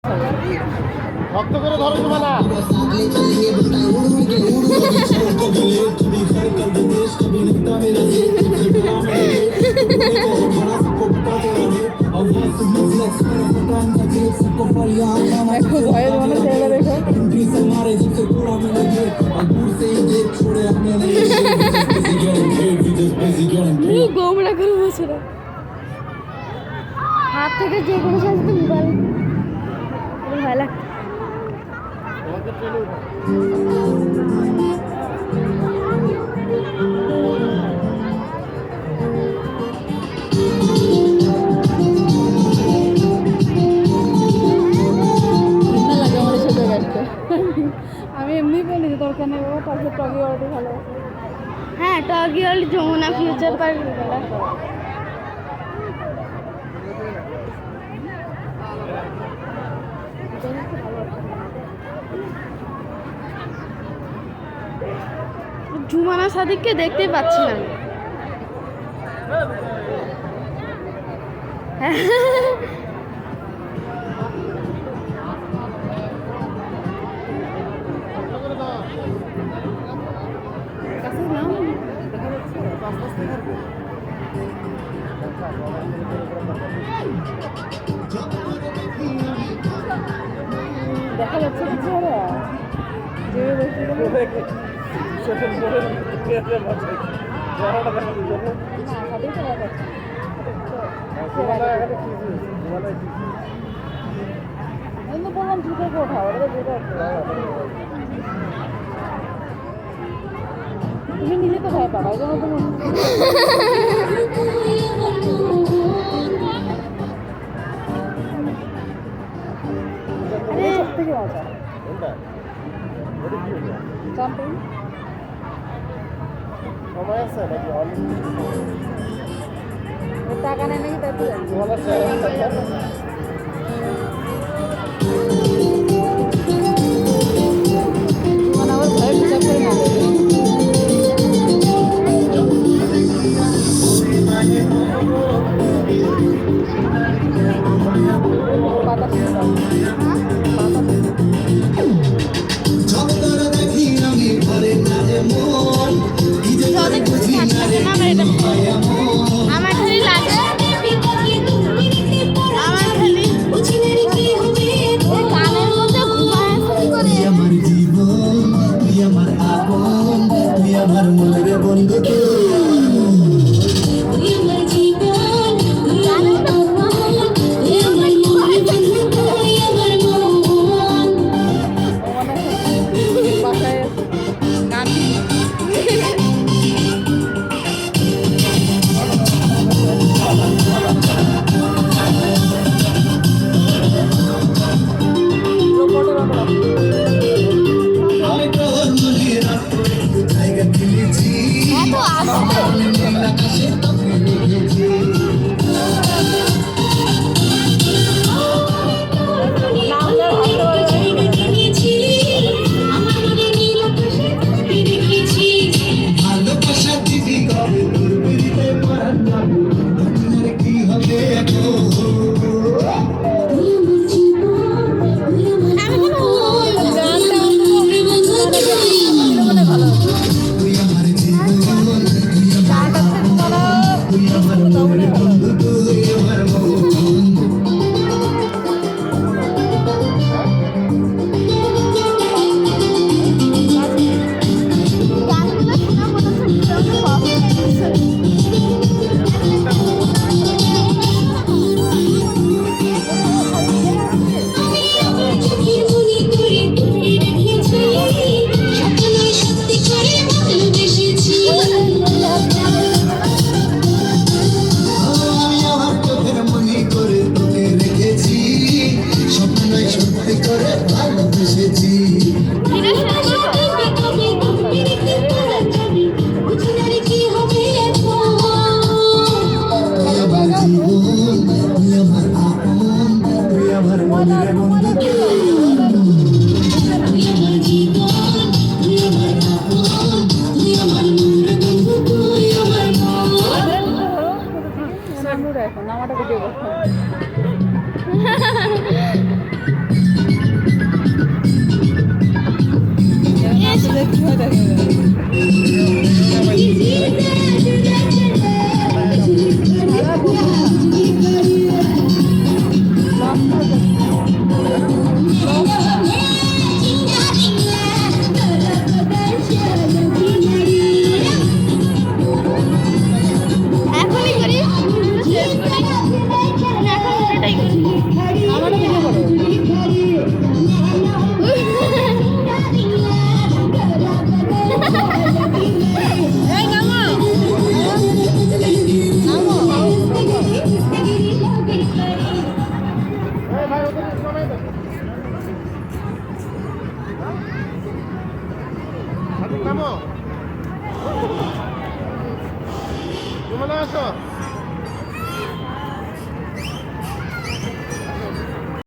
ভক্ত করে ধরো তোমালা দেখো ভয়ের মনে ছেলে দেখো গোমরা করে বসে হাত থেকে যে কোনো সাইজ তো মোবাইল ভালো লাগে আমি এমনি বলি যে দরকার নেই বাবা তারপরে টগি ওয়ার্ল্ড ভালো হ্যাঁ Toggi World Jamuna Future Park Jhumana সাদিককে দেখতে পাচ্ছি না দেখা যাচ্ছে কিছু বললাম জুতো কোঠা ওটা জুতো তুমি নিজে তো ভয় পাবা এই জন্য তুমি সব থেকে মজা জাম্পিং সময় আছে নাকি টাকা নেই নাকি তাই আমার ভয় হিসাব করে না আমার খালি লাগে আমার খালি কানের মধ্যে ঘুমায় আমার জীবন তুই আমার আপন তুই আমার মনের বন্ধু এখন আমারটা ভিডিও করতে তাড়াতাড়ি সময় দাও। নামো, সুমনা আসো।